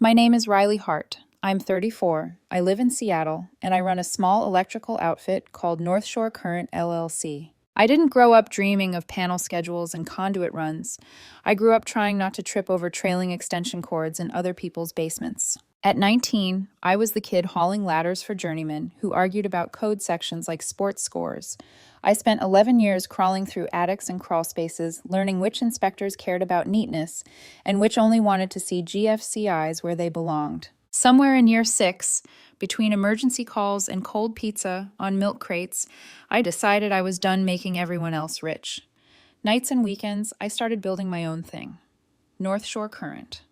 My name is Riley Hart. I'm 34. I live in Seattle, and I run a small electrical outfit called North Shore Current LLC. I didn't grow up dreaming of panel schedules and conduit runs. I grew up trying not to trip over trailing extension cords in other people's basements. At 19, I was the kid hauling ladders for journeymen who argued about code sections like sports scores. I spent 11 years crawling through attics and crawl spaces, learning which inspectors cared about neatness and which only wanted to see GFCIs where they belonged. Somewhere in year 6, between emergency calls and cold pizza on milk crates, I decided I was done making everyone else rich. Nights and weekends, I started building my own thing. North Shore Current.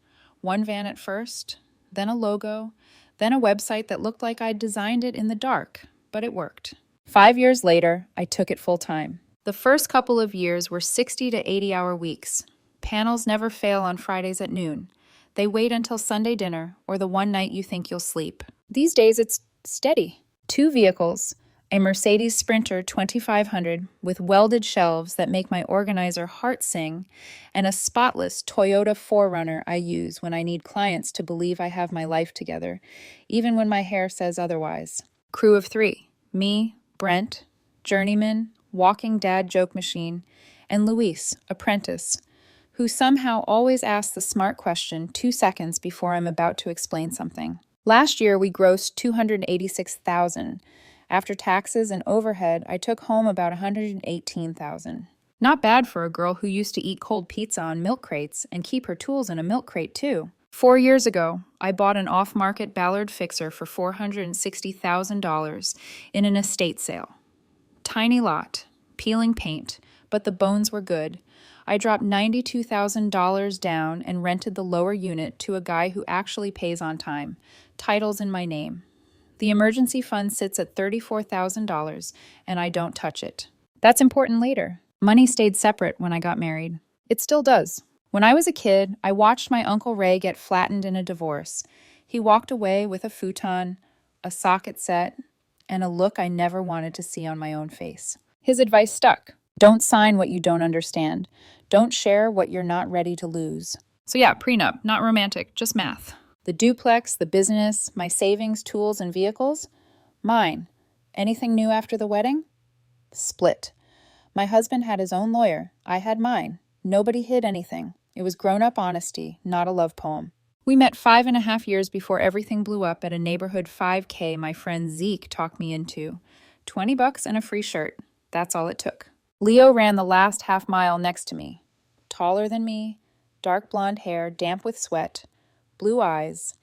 One van at first, then a logo, then a website that looked like I'd designed it in the dark, but it worked. 5 years later, I took it full time. The first couple of years were 60 to 80-hour weeks. Panels never fail on Fridays at noon. They wait until Sunday dinner or the one night you think you'll sleep. These days, it's steady. 2 vehicles, a Mercedes Sprinter 2500 with welded shelves that make my organizer heart sing, and a spotless Toyota 4Runner I use when I need clients to believe I have my life together, even when my hair says otherwise. Crew of 3, me, Brent, journeyman, walking dad joke machine, and Luis, apprentice, who somehow always asks the smart question 2 seconds before I'm about to explain something. Last year, we grossed $286,000. After taxes and overhead, I took home about $118,000. Not bad for a girl who used to eat cold pizza on milk crates and keep her tools in a milk crate, too. 4 years ago, I bought an off-market Ballard fixer for $460,000 in an estate sale. Tiny lot, peeling paint, but the bones were good. I dropped $92,000 down and rented the lower unit to a guy who actually pays on time. Title's in my name. The emergency fund sits at $34,000, and I don't touch it. That's important later. Money stayed separate when I got married. It still does. When I was a kid, I watched my Uncle Ray get flattened in a divorce. He walked away with a futon, a socket set, and a look I never wanted to see on my own face. His advice stuck. Don't sign what you don't understand. Don't share what you're not ready to lose. So yeah, prenup, not romantic, just math. The duplex, the business, my savings, tools, and vehicles? Mine. Anything new after the wedding? Split. My husband had his own lawyer. I had mine. Nobody hid anything. It was grown-up honesty, not a love poem. We met 5.5 years before everything blew up at a neighborhood 5K my friend Zeke talked me into. $20 and a free shirt. That's all it took. Leo ran the last half mile next to me. Taller than me, dark blonde hair, damp with sweat, blue eyes,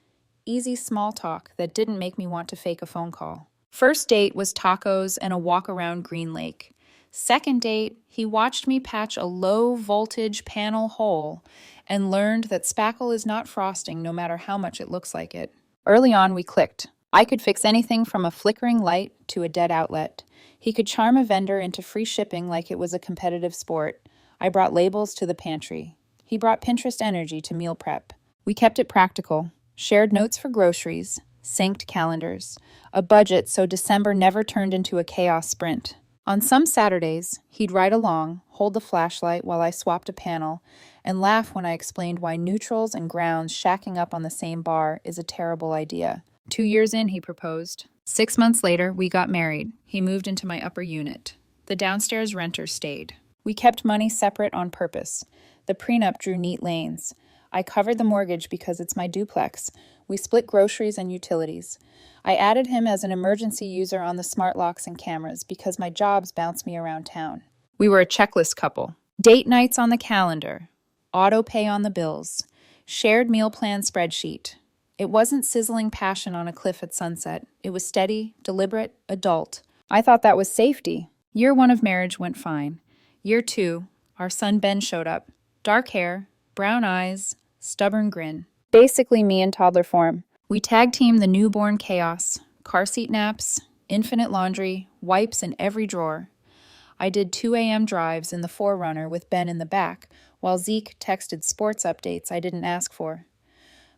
easy small talk that didn't make me want to fake a phone call. First date was tacos and a walk around Green Lake. Second date, he watched me patch a low-voltage panel hole and learned that spackle is not frosting no matter how much it looks like it. Early on, we clicked. I could fix anything from a flickering light to a dead outlet. He could charm a vendor into free shipping like it was a competitive sport. I brought labels to the pantry. He brought Pinterest energy to meal prep. We kept it practical, shared notes for groceries, synced calendars, a budget so December never turned into a chaos sprint. On some Saturdays, he'd ride along, hold the flashlight while I swapped a panel, and laugh when I explained why neutrals and grounds shacking up on the same bar is a terrible idea. 2 years in, he proposed. 6 months later, we got married. He moved into my upper unit. The downstairs renter stayed. We kept money separate on purpose. The prenup drew neat lanes. I covered the mortgage because it's my duplex. We split groceries and utilities. I added him as an emergency user on the smart locks and cameras because my jobs bounce me around town. We were a checklist couple. Date nights on the calendar. Auto pay on the bills. Shared meal plan spreadsheet. It wasn't sizzling passion on a cliff at sunset. It was steady, deliberate, adult. I thought that was safety. Year 1 of marriage went fine. Year 2, our son Ben showed up. Dark hair, brown eyes, stubborn grin. Basically me in toddler form. We tag-teamed the newborn chaos. Car seat naps, infinite laundry, wipes in every drawer. I did 2 a.m. drives in the 4Runner with Ben in the back, while Zeke texted sports updates I didn't ask for.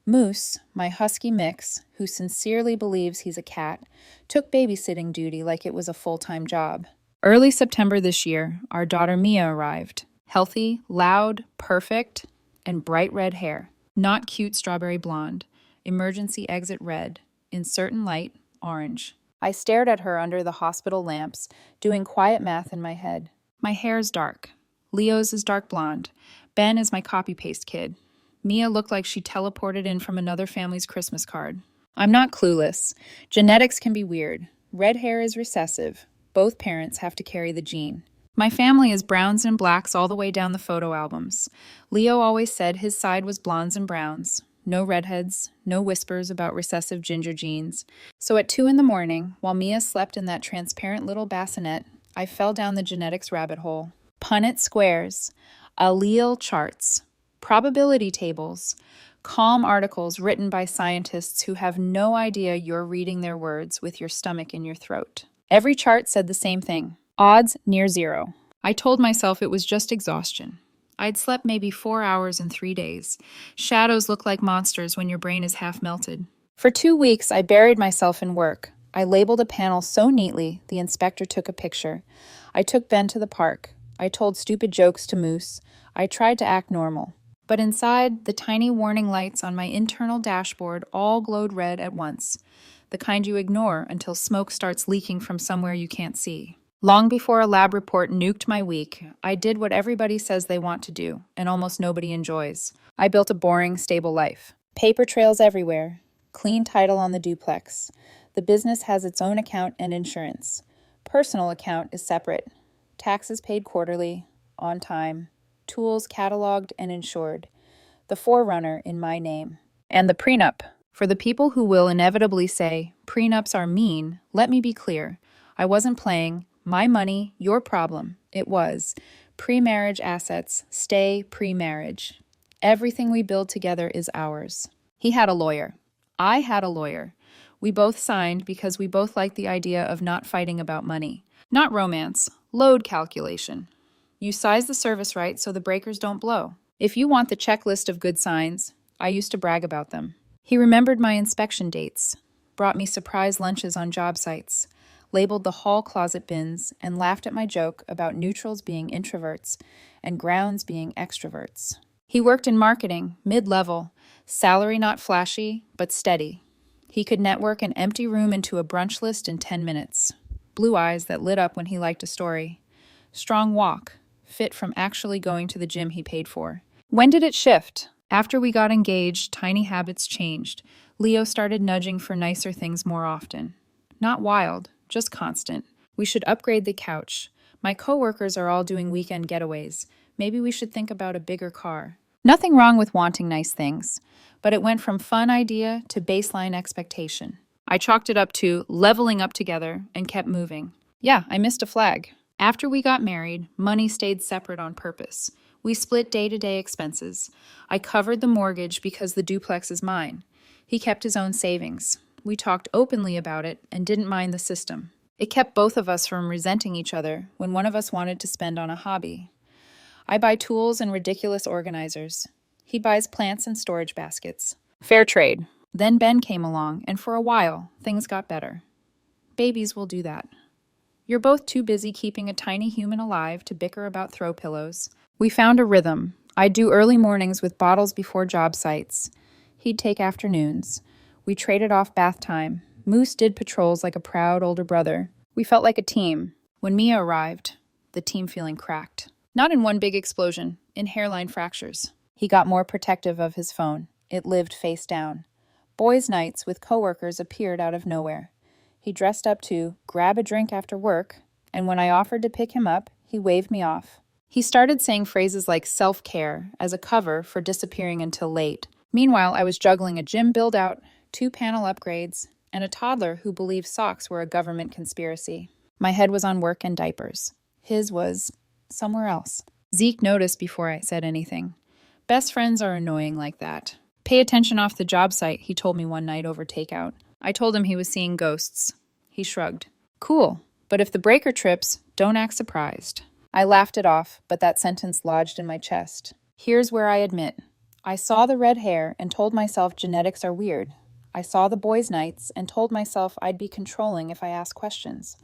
Moose, my husky mix, who sincerely believes he's a cat, took babysitting duty like it was a full-time job. Early September this year, our daughter Mia arrived. Healthy, loud, perfect, and bright red hair. Not cute strawberry blonde. emergency exit red, insert in light, orange. I stared at her under the hospital lamps, doing quiet math in my head. My hair's dark. Leo's is dark blonde. Ben is my copy-paste kid. Mia looked like she teleported in from another family's Christmas card. I'm not clueless. Genetics can be weird. Red hair is recessive. Both parents have to carry the gene. My family is browns and blacks all the way down the photo albums. Leo always said his side was blondes and browns. No redheads, no whispers about recessive ginger genes. So at 2 a.m, while Mia slept in that transparent little bassinet, I fell down the genetics rabbit hole. Punnett squares, allele charts, probability tables, calm articles written by scientists who have no idea you're reading their words with your stomach in your throat. Every chart said the same thing. Odds near zero. I told myself it was just exhaustion. I'd slept maybe 4 hours in 3 days. Shadows look like monsters when your brain is half melted. For 2 weeks, I buried myself in work. I labeled a panel so neatly, the inspector took a picture. I took Ben to the park. I told stupid jokes to Moose. I tried to act normal. But inside, the tiny warning lights on my internal dashboard all glowed red at once. The kind you ignore until smoke starts leaking from somewhere you can't see. Long before a lab report nuked my week, I did what everybody says they want to do, and almost nobody enjoys. I built a boring, stable life. Paper trails everywhere. Clean title on the duplex. The business has its own account and insurance. Personal account is separate. Taxes paid quarterly, on time. Tools cataloged and insured. The forerunner in my name. And the prenup. For the people who will inevitably say, prenups are mean, let me be clear. I wasn't playing. My money, your problem. It was. Pre-marriage assets, stay pre-marriage. Everything we build together is ours. He had a lawyer. I had a lawyer. We both signed because we both liked the idea of not fighting about money. Not romance, load calculation. You size the service right so the breakers don't blow. If you want the checklist of good signs, I used to brag about them. He remembered my inspection dates, brought me surprise lunches on job sites, labeled the hall closet bins, and laughed at my joke about neutrals being introverts and grounds being extroverts. He worked in marketing, mid-level, salary not flashy, but steady. He could network an empty room into a brunch list in 10 minutes. Blue eyes that lit up when he liked a story. Strong walk, fit from actually going to the gym he paid for. When did it shift? After we got engaged, tiny habits changed. Leo started nudging for nicer things more often. Not wild, just constant. We should upgrade the couch. My coworkers are all doing weekend getaways. Maybe we should think about a bigger car. Nothing wrong with wanting nice things, but it went from fun idea to baseline expectation. I chalked it up to leveling up together and kept moving. Yeah, I missed a flag. After we got married, money stayed separate on purpose. We split day-to-day expenses. I covered the mortgage because the duplex is mine. He kept his own savings. We talked openly about it and didn't mind the system. It kept both of us from resenting each other when one of us wanted to spend on a hobby. I buy tools and ridiculous organizers. He buys plants and storage baskets. Fair trade. Then Ben came along, and for a while, things got better. Babies will do that. You're both too busy keeping a tiny human alive to bicker about throw pillows. We found a rhythm. I'd do early mornings with bottles before job sites. He'd take afternoons. We traded off bath time. Moose did patrols like a proud older brother. We felt like a team. When Mia arrived, the team feeling cracked. Not in one big explosion, in hairline fractures. He got more protective of his phone. It lived face down. Boys' nights with coworkers appeared out of nowhere. He dressed up to grab a drink after work, and when I offered to pick him up, he waved me off. He started saying phrases like self-care as a cover for disappearing until late. Meanwhile, I was juggling a gym build-out, 2 panel upgrades, and a toddler who believed socks were a government conspiracy. My head was on work and diapers. His was somewhere else. Zeke noticed before I said anything. Best friends are annoying like that. Pay attention off the job site, he told me one night over takeout. I told him he was seeing ghosts. He shrugged. Cool, but if the breaker trips, don't act surprised. I laughed it off, but that sentence lodged in my chest. Here's where I admit. I saw the red hair and told myself genetics are weird. I saw the boys' nights and told myself I'd be controlling if I asked questions.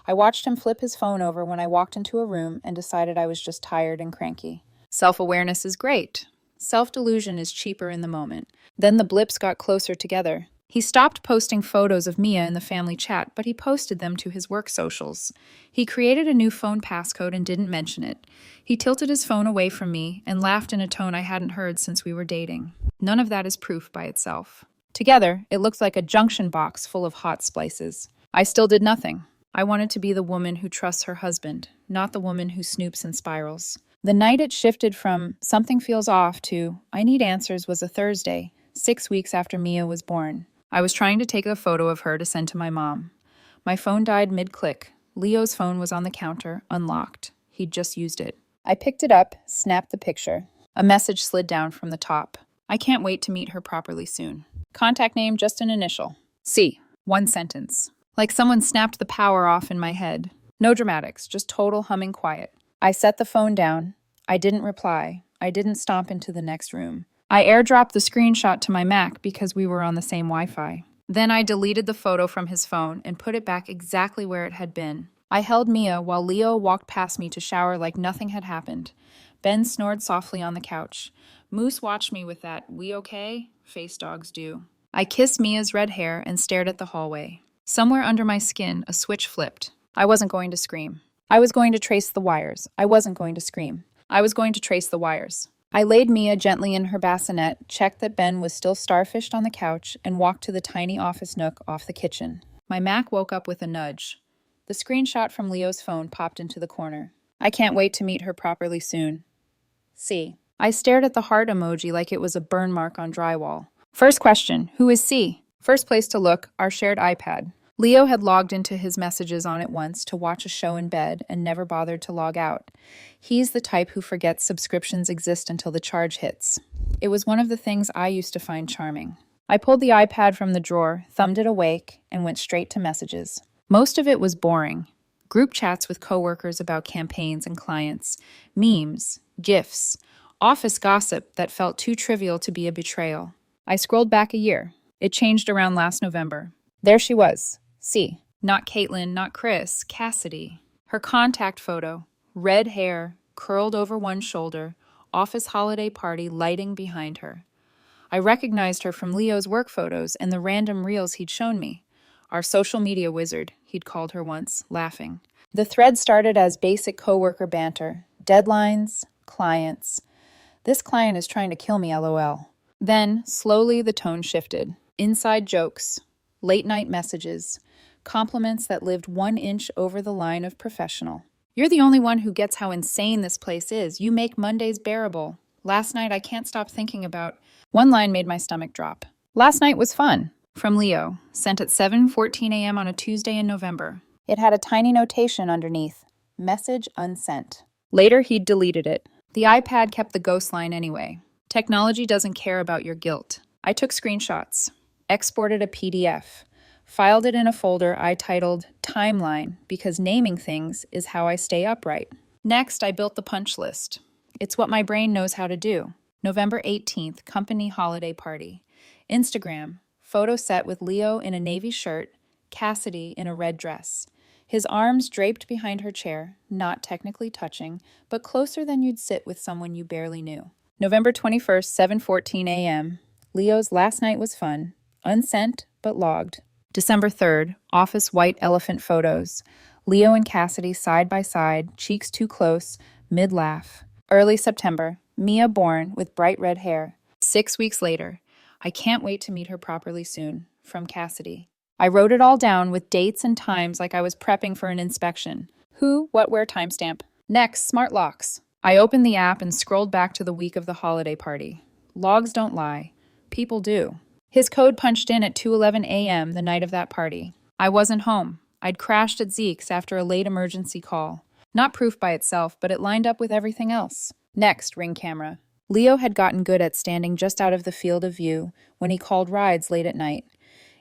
I watched him flip his phone over when I walked into a room and decided I was just tired and cranky. Self-awareness is great. Self-delusion is cheaper in the moment. Then the blips got closer together. He stopped posting photos of Mia in the family chat, but he posted them to his work socials. He created a new phone passcode and didn't mention it. He tilted his phone away from me and laughed in a tone I hadn't heard since we were dating. None of that is proof by itself. Together, it looked like a junction box full of hot splices. I still did nothing. I wanted to be the woman who trusts her husband, not the woman who snoops and spirals. The night it shifted from something feels off to I need answers was a Thursday, 6 weeks after Mia was born. I was trying to take a photo of her to send to my mom. My phone died mid-click. Leo's phone was on the counter, unlocked. He'd just used it. I picked it up, snapped the picture. A message slid down from the top. I can't wait to meet her properly soon. Contact name, just an initial. C. One sentence. Like someone snapped the power off in my head. No dramatics, just total humming quiet. I set the phone down. I didn't reply. I didn't stomp into the next room. I airdropped the screenshot to my Mac because we were on the same Wi-Fi. Then I deleted the photo from his phone and put it back exactly where it had been. I held Mia while Leo walked past me to shower like nothing had happened. Ben snored softly on the couch. Moose watched me with that "we okay?" face dogs do. I kissed Mia's red hair and stared at the hallway. Somewhere under my skin, a switch flipped. I wasn't going to scream. I was going to trace the wires. I wasn't going to scream. I was going to trace the wires. I laid Mia gently in her bassinet, checked that Ben was still starfished on the couch, and walked to the tiny office nook off the kitchen. My Mac woke up with a nudge. The screenshot from Leo's phone popped into the corner. I can't wait to meet her properly soon. C. I stared at the heart emoji like it was a burn mark on drywall. First question, who is C? First place to look, our shared iPad. Leo had logged into his messages on it once to watch a show in bed and never bothered to log out. He's the type who forgets subscriptions exist until the charge hits. It was one of the things I used to find charming. I pulled the iPad from the drawer, thumbed it awake, and went straight to messages. Most of it was boring. Group chats with coworkers about campaigns and clients, memes, GIFs, office gossip that felt too trivial to be a betrayal. I scrolled back a year. It changed around last November. There she was. C. Not Caitlin, not Chris, Cassidy. Her contact photo, red hair, curled over one shoulder, office holiday party lighting behind her. I recognized her from Leo's work photos and the random reels he'd shown me. Our social media wizard, he'd called her once, laughing. The thread started as basic coworker banter, deadlines, clients. This client is trying to kill me, LOL. Then, slowly, the tone shifted. Inside jokes, late-night messages, compliments that lived 1 inch over the line of professional. You're the only one who gets how insane this place is. You make Mondays bearable. Last night I can't stop thinking about... One line made my stomach drop. Last night was fun. From Leo, sent at 7:14 a.m. on a Tuesday in November. It had a tiny notation underneath. Message unsent. Later he'd deleted it. The iPad kept the ghost line anyway. Technology doesn't care about your guilt. I took screenshots, exported a PDF, filed it in a folder I titled Timeline because naming things is how I stay upright. Next, I built the punch list. It's what my brain knows how to do. November 18th, company holiday party. Instagram, photo set with Leo in a navy shirt, Cassidy in a red dress. His arms draped behind her chair, not technically touching, but closer than you'd sit with someone you barely knew. November 21st, 7:14 a.m. Leo's last night was fun. Unsent, but logged. December 3rd, office white elephant photos. Leo and Cassidy side by side, cheeks too close, mid-laugh. Early September, Mia born with bright red hair. 6 weeks later, I can't wait to meet her properly soon. From Cassidy. I wrote it all down with dates and times like I was prepping for an inspection. Who, what, where, timestamp. Next, smart locks. I opened the app and scrolled back to the week of the holiday party. Logs don't lie. People do. His code punched in at 2:11 a.m. the night of that party. I wasn't home. I'd crashed at Zeke's after a late emergency call. Not proof by itself, but it lined up with everything else. Next, Ring camera. Leo had gotten good at standing just out of the field of view when he called rides late at night.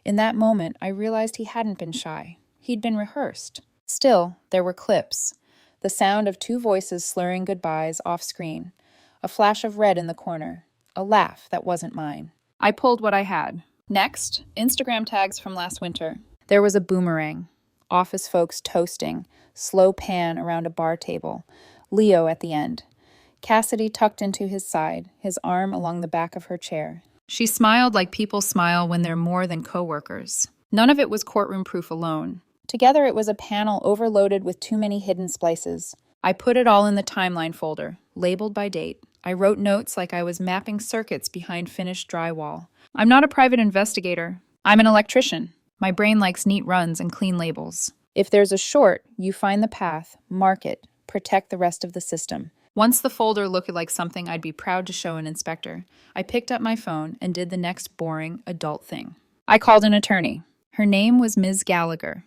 In that moment, I realized he hadn't been shy. He'd been rehearsed. Still, there were clips. The sound of 2 voices slurring goodbyes off-screen. A flash of red in the corner. A laugh that wasn't mine. I pulled what I had. Next, Instagram tags from last winter. There was a boomerang. Office folks toasting. Slow pan around a bar table. Leo at the end. Cassidy tucked into his side, his arm along the back of her chair. She smiled like people smile when they're more than coworkers. None of it was courtroom proof alone. Together it was a panel overloaded with too many hidden splices. I put it all in the timeline folder, labeled by date. I wrote notes like I was mapping circuits behind finished drywall. I'm not a private investigator. I'm an electrician. My brain likes neat runs and clean labels. If there's a short, you find the path, mark it, protect the rest of the system. Once the folder looked like something I'd be proud to show an inspector, I picked up my phone and did the next boring adult thing. I called an attorney. Her name was Ms. Gallagher.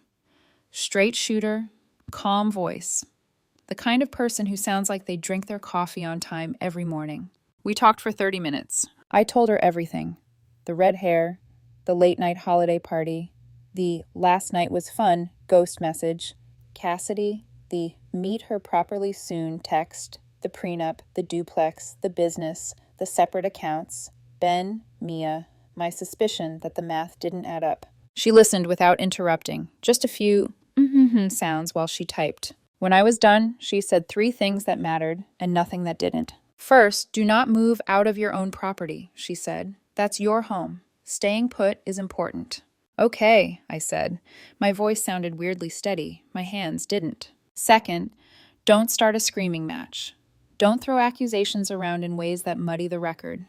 Straight shooter, calm voice. The kind of person who sounds like they drink their coffee on time every morning. We talked for 30 minutes. I told her everything. The red hair, the late-night holiday party, the last night was fun ghost message, Cassidy, the meet her properly soon text, the prenup, the duplex, the business, the separate accounts, Ben, Mia, my suspicion that the math didn't add up. She listened without interrupting, just a few sounds while she typed. When I was done, she said 3 things that mattered and nothing that didn't. First, do not move out of your own property, she said. That's your home. Staying put is important. Okay, I said. My voice sounded weirdly steady. My hands didn't. Second, don't start a screaming match. Don't throw accusations around in ways that muddy the record.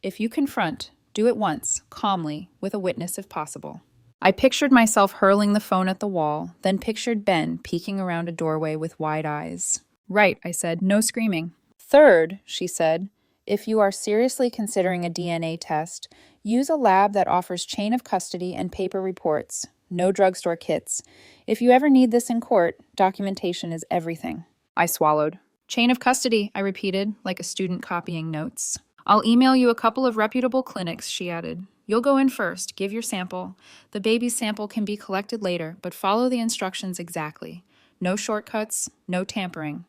If you confront, do it once, calmly, with a witness if possible. I pictured myself hurling the phone at the wall, then pictured Ben peeking around a doorway with wide eyes. Right, I said, no screaming. Third, she said, if you are seriously considering a DNA test, use a lab that offers chain of custody and paper reports, no drugstore kits. If you ever need this in court, documentation is everything. I swallowed. Chain of custody, I repeated, like a student copying notes. I'll email you a couple of reputable clinics, she added. You'll go in first, give your sample. The baby's sample can be collected later, but follow the instructions exactly. No shortcuts, no tampering.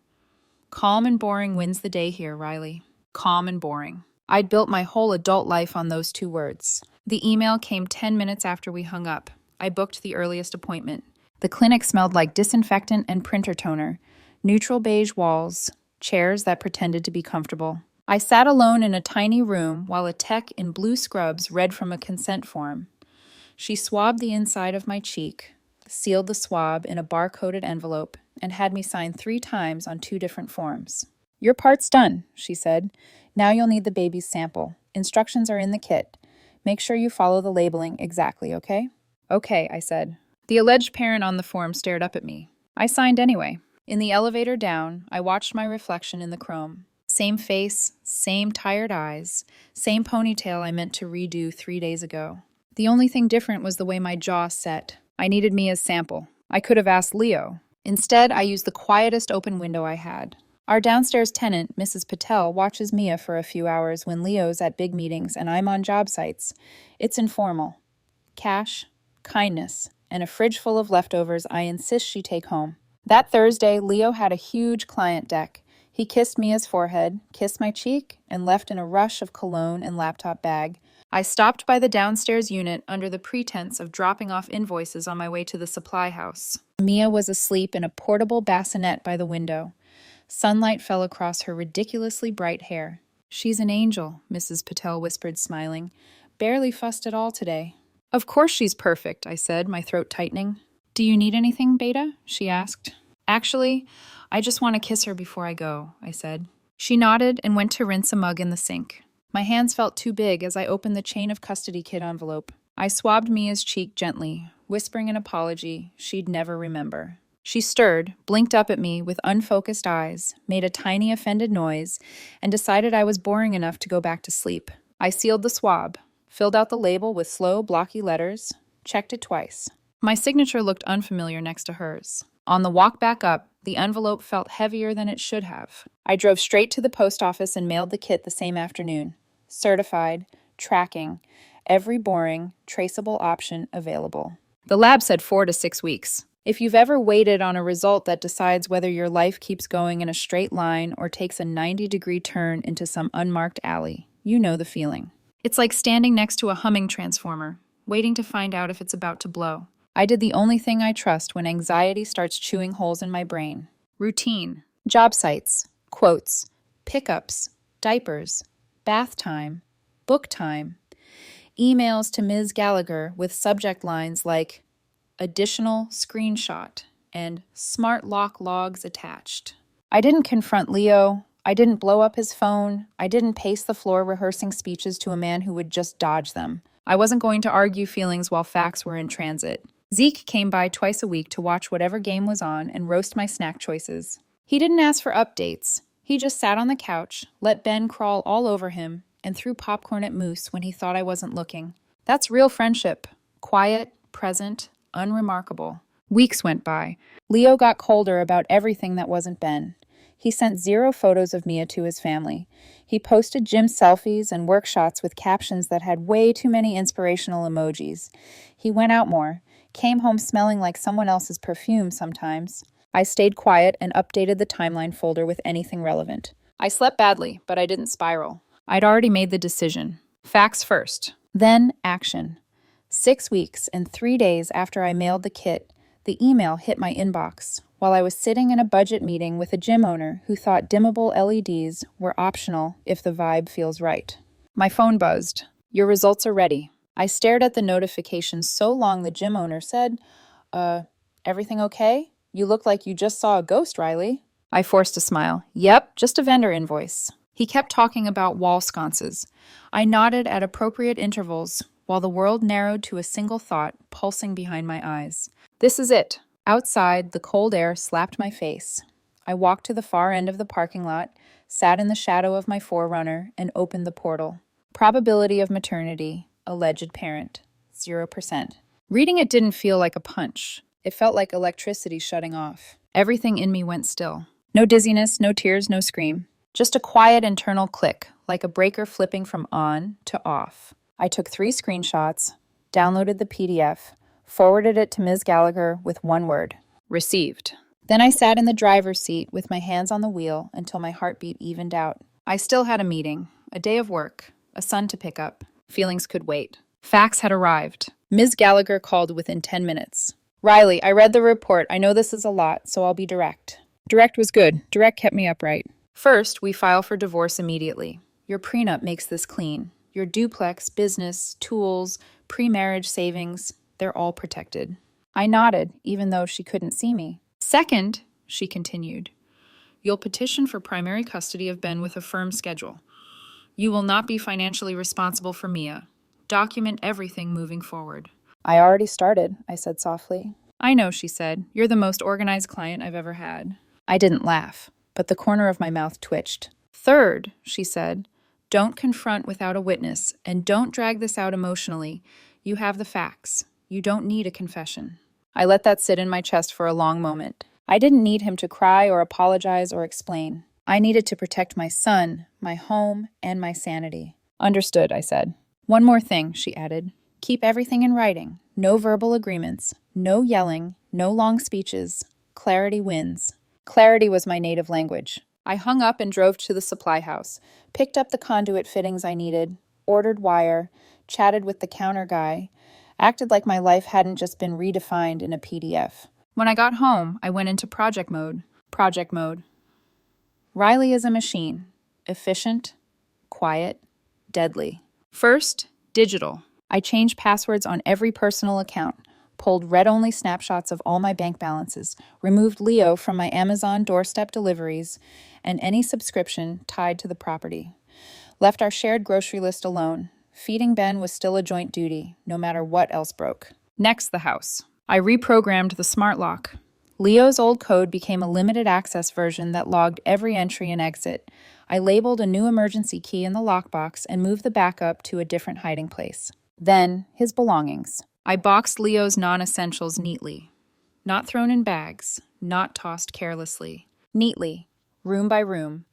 Calm and boring wins the day here, Riley. Calm and boring. I'd built my whole adult life on those 2 words. The email came 10 minutes after we hung up. I booked the earliest appointment. The clinic smelled like disinfectant and printer toner, neutral beige walls, chairs that pretended to be comfortable. I sat alone in a tiny room while a tech in blue scrubs read from a consent form. She swabbed the inside of my cheek, sealed the swab in a bar-coded envelope, and had me sign 3 times on 2 different forms. Your part's done, she said. Now you'll need the baby's sample. Instructions are in the kit. Make sure you follow the labeling exactly, okay? Okay, I said. The alleged parent on the form stared up at me. I signed anyway. In the elevator down, I watched my reflection in the chrome. Same face, same tired eyes, same ponytail I meant to redo 3 days ago. The only thing different was the way my jaw set. I needed Mia's sample. I could have asked Leo. Instead, I used the quietest open window I had. Our downstairs tenant, Mrs. Patel, watches Mia for a few hours when Leo's at big meetings and I'm on job sites. It's informal. Cash, kindness, and a fridge full of leftovers I insist she take home. That Thursday, Leo had a huge client deck. He kissed Mia's forehead, kissed my cheek, and left in a rush of cologne and laptop bag. I stopped by the downstairs unit under the pretense of dropping off invoices on my way to the supply house. Mia was asleep in a portable bassinet by the window. Sunlight fell across her ridiculously bright hair. She's an angel, Mrs. Patel whispered, smiling. Barely fussed at all today. Of course she's perfect, I said, my throat tightening. Do you need anything, Beta? She asked. Actually, I just want to kiss her before I go, I said. She nodded and went to rinse a mug in the sink. My hands felt too big as I opened the chain of custody kit envelope. I swabbed Mia's cheek gently, whispering an apology she'd never remember. She stirred, blinked up at me with unfocused eyes, made a tiny offended noise, and decided I was boring enough to go back to sleep. I sealed the swab, filled out the label with slow, blocky letters, checked it twice. My signature looked unfamiliar next to hers. On the walk back up, the envelope felt heavier than it should have. I drove straight to the post office and mailed the kit the same afternoon. Certified, tracking, every boring, traceable option available. The lab said 4 to 6 weeks. If you've ever waited on a result that decides whether your life keeps going in a straight line or takes a 90-degree turn into some unmarked alley, you know the feeling. It's like standing next to a humming transformer, waiting to find out if it's about to blow. I did the only thing I trust when anxiety starts chewing holes in my brain. Routine. Job sites. Quotes. pickups, diapers, bath time, book time, emails to Ms. Gallagher with subject lines like additional screenshot and smart lock logs attached. I didn't confront Leo. I didn't blow up his phone. I didn't pace the floor rehearsing speeches to a man who would just dodge them. I wasn't going to argue feelings while facts were in transit. Zeke came by twice a week to watch whatever game was on and roast my snack choices. He didn't ask for updates. He just sat on the couch, let Ben crawl all over him, and threw popcorn at Moose when he thought I wasn't looking. That's real friendship. Quiet, present, unremarkable. Weeks went by. Leo got colder about everything that wasn't Ben. He sent 0 photos of Mia to his family. He posted gym selfies and work shots with captions that had way too many inspirational emojis. He went out more, came home smelling like someone else's perfume sometimes. I stayed quiet and updated the timeline folder with anything relevant. I slept badly, but I didn't spiral. I'd already made the decision. Facts first, then action. 6 weeks and 3 days after I mailed the kit, the email hit my inbox while I was sitting in a budget meeting with a gym owner who thought dimmable LEDs were optional if the vibe feels right. My phone buzzed. Your results are ready. I stared at the notification so long the gym owner said, everything okay? You look like you just saw a ghost, Riley. I forced a smile. Yep, just a vendor invoice. He kept talking about wall sconces. I nodded at appropriate intervals while the world narrowed to a single thought pulsing behind my eyes. This is it. Outside, the cold air slapped my face. I walked to the far end of the parking lot, sat in the shadow of my 4Runner, and opened the portal. Probability of maternity, alleged parent, 0%. Reading it didn't feel like a punch. It felt like electricity shutting off. Everything in me went still. No dizziness, no tears, no scream. Just a quiet internal click, like a breaker flipping from on to off. I took 3 screenshots, downloaded the PDF, forwarded it to Ms. Gallagher with one word: received. Then I sat in the driver's seat with my hands on the wheel until my heartbeat evened out. I still had a meeting, a day of work, a son to pick up. Feelings could wait. Facts had arrived. Ms. Gallagher called within 10 minutes. Riley, I read the report. I know this is a lot, so I'll be direct. Direct was good. Direct kept me upright. First, we file for divorce immediately. Your prenup makes this clean. Your duplex, business, tools, pre-marriage savings, they're all protected. I nodded, even though she couldn't see me. Second, she continued, you'll petition for primary custody of Ben with a firm schedule. You will not be financially responsible for Mia. Document everything moving forward. I already started, I said softly. I know, she said. You're the most organized client I've ever had. I didn't laugh, but the corner of my mouth twitched. Third, she said, don't confront without a witness, and don't drag this out emotionally. You have the facts. You don't need a confession. I let that sit in my chest for a long moment. I didn't need him to cry or apologize or explain. I needed to protect my son, my home, and my sanity. Understood, I said. One more thing, she added. Keep everything in writing. No verbal agreements. No yelling. No long speeches. Clarity wins. Clarity was my native language. I hung up and drove to the supply house, picked up the conduit fittings I needed, ordered wire, chatted with the counter guy, acted like my life hadn't just been redefined in a PDF. When I got home, I went into project mode. Project mode. Riley is a machine. Efficient, quiet, deadly. First, digital. I changed passwords on every personal account, pulled read-only snapshots of all my bank balances, removed Leo from my Amazon doorstep deliveries and any subscription tied to the property. Left our shared grocery list alone. Feeding Ben was still a joint duty, no matter what else broke. Next, the house. I reprogrammed the smart lock. Leo's old code became a limited access version that logged every entry and exit. I labeled a new emergency key in the lockbox and moved the backup to a different hiding place. Then, his belongings. I boxed Leo's non-essentials neatly. Not thrown in bags, not tossed carelessly. Neatly, room by room,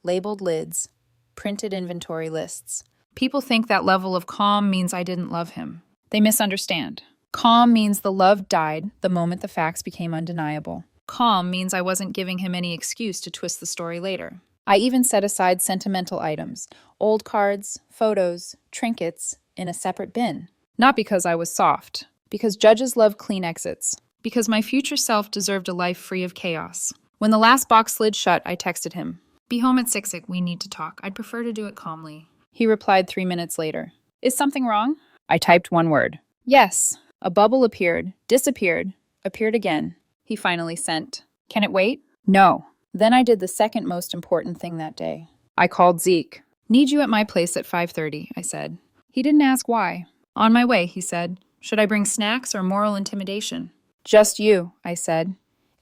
labeled lids, printed inventory lists. People think that level of calm means I didn't love him. They misunderstand. Calm means the love died the moment the facts became undeniable. Calm means I wasn't giving him any excuse to twist the story later. I even set aside sentimental items, old cards, photos, trinkets, in a separate bin. Not because I was soft, because judges love clean exits, because my future self deserved a life free of chaos. When the last box slid shut, I texted him. Be home at 6. We need to talk. I'd prefer to do it calmly. He replied 3 minutes later. Is something wrong? I typed one word. Yes. A bubble appeared, disappeared, appeared again. He finally sent. Can it wait? No. Then I did the second most important thing that day. I called Zeke. Need you at my place at 5:30, I said. He didn't ask why. On my way, he said. Should I bring snacks or moral intimidation? Just you, I said.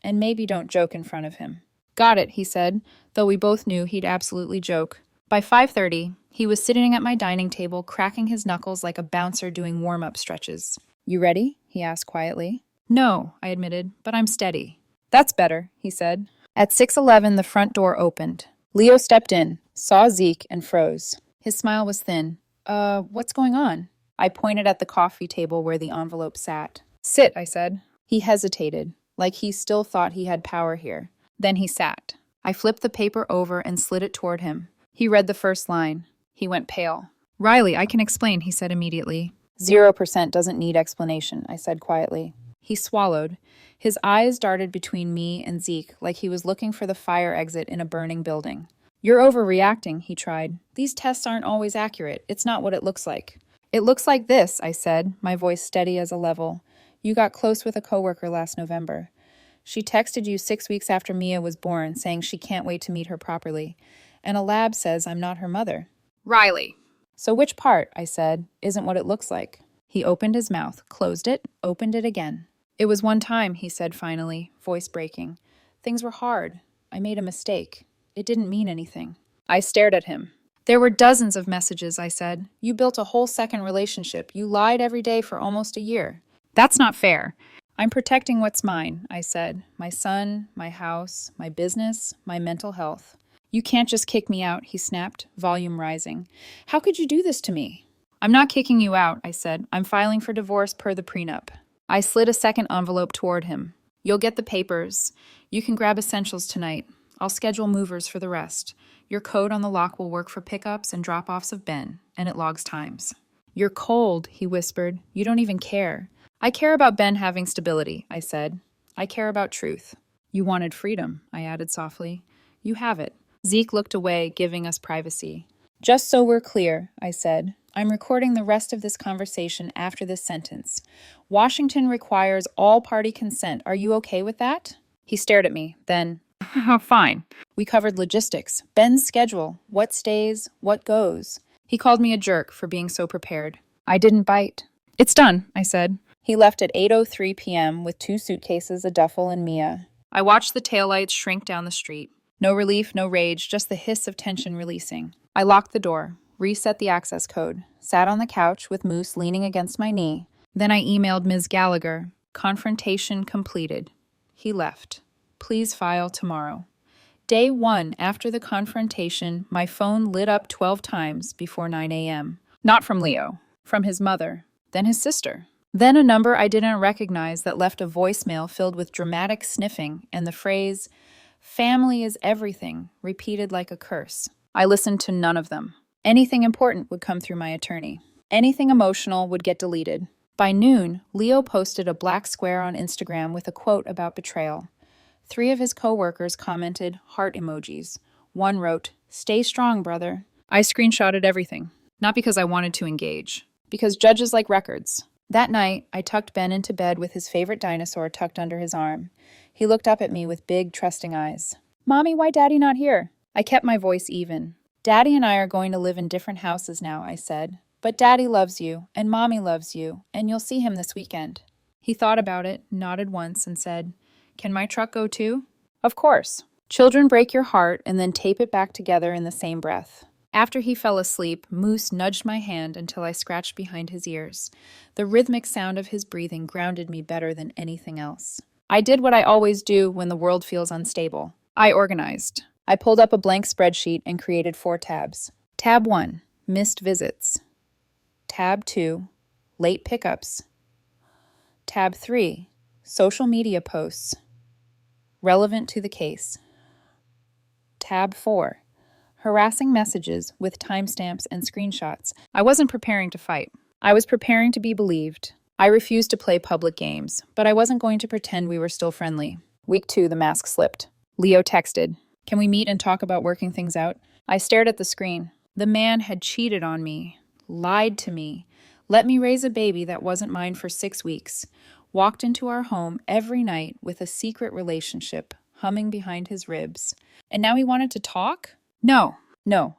And maybe don't joke in front of him. Got it, he said, though we both knew he'd absolutely joke. By 5:30, he was sitting at my dining table, cracking his knuckles like a bouncer doing warm-up stretches. You ready? He asked quietly. No, I admitted, but I'm steady. That's better, he said. At 6:11, the front door opened. Leo stepped in, saw Zeke, and froze. His smile was thin. What's going on? I pointed at the coffee table where the envelope sat. Sit, I said. He hesitated, like he still thought he had power here. Then he sat. I flipped the paper over and slid it toward him. He read the first line. He went pale. Riley, I can explain, he said immediately. 0% doesn't need explanation, I said quietly. He swallowed. His eyes darted between me and Zeke like he was looking for the fire exit in a burning building. You're overreacting, he tried. These tests aren't always accurate. It's not what it looks like. It looks like this, I said, my voice steady as a level. You got close with a coworker last November. She texted you 6 weeks after Mia was born, saying she can't wait to meet her properly. And a lab says I'm not her mother. Riley. So which part, I said, isn't what it looks like? He opened his mouth, closed it, opened it again. It was one time, he said finally, voice breaking. Things were hard. I made a mistake. It didn't mean anything. I stared at him. There were dozens of messages, I said. You built a whole second relationship. You lied every day for almost a year. That's not fair. I'm protecting what's mine, I said. My son, my house, my business, my mental health. You can't just kick me out, he snapped, volume rising. How could you do this to me? I'm not kicking you out, I said. I'm filing for divorce per the prenup. I slid a second envelope toward him. You'll get the papers. You can grab essentials tonight. I'll schedule movers for the rest. Your code on the lock will work for pickups and drop-offs of Ben, and it logs times. You're cold, he whispered. You don't even care. I care about Ben having stability, I said. I care about truth. You wanted freedom, I added softly. You have it. Zeke looked away, giving us privacy. Just so we're clear, I said. I'm recording the rest of this conversation after this sentence. Washington requires all-party consent. Are you okay with that? He stared at me, then, fine. We covered logistics, Ben's schedule, what stays, what goes. He called me a jerk for being so prepared. I didn't bite. It's done, I said. He left at 8:03 p.m. with 2 suitcases, a duffel, and Mia. I watched the taillights shrink down the street. No relief, no rage, just the hiss of tension releasing. I locked the door, reset the access code, sat on the couch with Moose leaning against my knee. Then I emailed Ms. Gallagher. Confrontation completed. He left. Please file tomorrow. Day 1 after the confrontation, my phone lit up 12 times before 9 a.m. Not from Leo, from his mother, then his sister. Then a number I didn't recognize that left a voicemail filled with dramatic sniffing and the phrase, "Family is everything," repeated like a curse. I listened to none of them. Anything important would come through my attorney. Anything emotional would get deleted. By noon, Leo posted a black square on Instagram with a quote about betrayal. 3 of his coworkers commented heart emojis. One wrote, "Stay strong, brother." I screenshotted everything. Not because I wanted to engage. Because judges like records. That night, I tucked Ben into bed with his favorite dinosaur tucked under his arm. He looked up at me with big, trusting eyes. "Mommy, why Daddy not here?" I kept my voice even. "Daddy and I are going to live in different houses now," I said. "But Daddy loves you, and Mommy loves you, and you'll see him this weekend." He thought about it, nodded once, and said, "Can my truck go too?" Of course. Children break your heart and then tape it back together in the same breath. After he fell asleep, Moose nudged my hand until I scratched behind his ears. The rhythmic sound of his breathing grounded me better than anything else. I did what I always do when the world feels unstable. I organized. I pulled up a blank spreadsheet and created 4 tabs. Tab 1, missed visits. Tab 2, late pickups. Tab 3, social media posts, relevant to the case. Tab 4, harassing messages with timestamps and screenshots. I wasn't preparing to fight. I was preparing to be believed. I refused to play public games, but I wasn't going to pretend we were still friendly. Week 2, the mask slipped. Leo texted, Can we meet and talk about working things out? I stared at the screen. The man had cheated on me, lied to me, let me raise a baby that wasn't mine for 6 weeks, walked into our home every night with a secret relationship humming behind his ribs. And now he wanted to talk? No,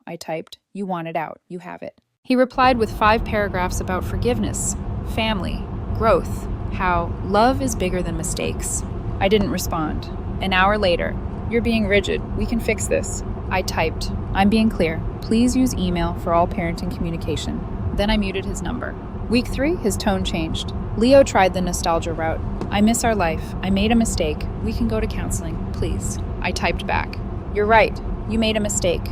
I typed. You want it out. You have it. He replied with 5 paragraphs about forgiveness, family, growth, how love is bigger than mistakes. I didn't respond. An hour later, you're being rigid. We can fix this. I typed, I'm being clear. Please use email for all parenting communication. Then I muted his number. Week 3, his tone changed. Leo tried the nostalgia route. I miss our life. I made a mistake. We can go to counseling, please. I typed back. You're right. You made a mistake.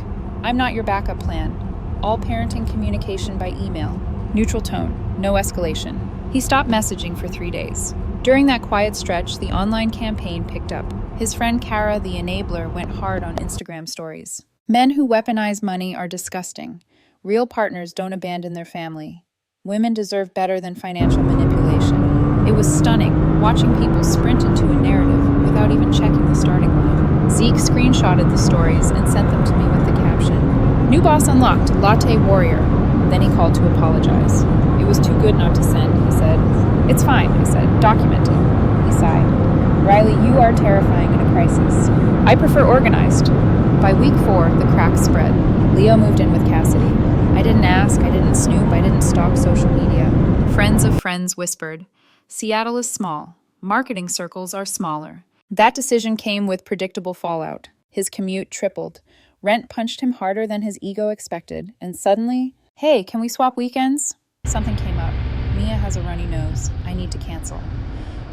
I'm not your backup plan. All parenting communication by email. Neutral tone. No escalation. He stopped messaging for 3 days. During that quiet stretch, the online campaign picked up. His friend Kara, the enabler, went hard on Instagram stories. Men who weaponize money are disgusting. Real partners don't abandon their family. Women deserve better than financial manipulation. It was stunning, watching people sprint into a narrative without even checking the starting line. Zeke screenshotted the stories and sent them to me with the caption, "New boss unlocked, latte warrior." Then he called to apologize. It was too good not to send, he said. It's fine, I said. Document it. He sighed. Riley, you are terrifying in a crisis. I prefer organized. By week 4, the cracks spread. Leo moved in with Cassidy. I didn't ask, I didn't snoop, I didn't stalk social media. Friends of friends whispered, Seattle is small. Marketing circles are smaller. That decision came with predictable fallout. His commute tripled. Rent punched him harder than his ego expected, and suddenly, hey, can we swap weekends? Something came up. Mia has a runny nose. I need to cancel.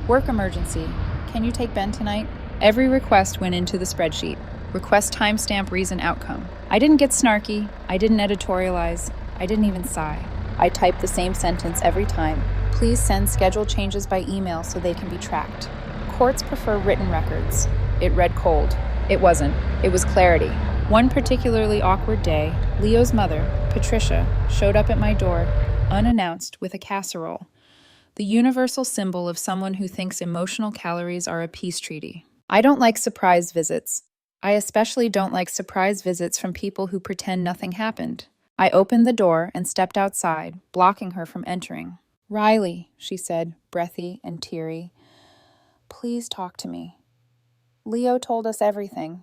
Work emergency. Can you take Ben tonight? Every request went into the spreadsheet. Request timestamp, reason, outcome. I didn't get snarky. I didn't editorialize. I didn't even sigh. I typed the same sentence every time. Please send schedule changes by email so they can be tracked. Courts prefer written records. It read cold. It wasn't. It was clarity. One particularly awkward day, Leo's mother, Patricia, showed up at my door, unannounced, with a casserole. The universal symbol of someone who thinks emotional calories are a peace treaty. I don't like surprise visits. I especially don't like surprise visits from people who pretend nothing happened. I opened the door and stepped outside, blocking her from entering. Riley, she said, breathy and teary, please talk to me. Leo told us everything.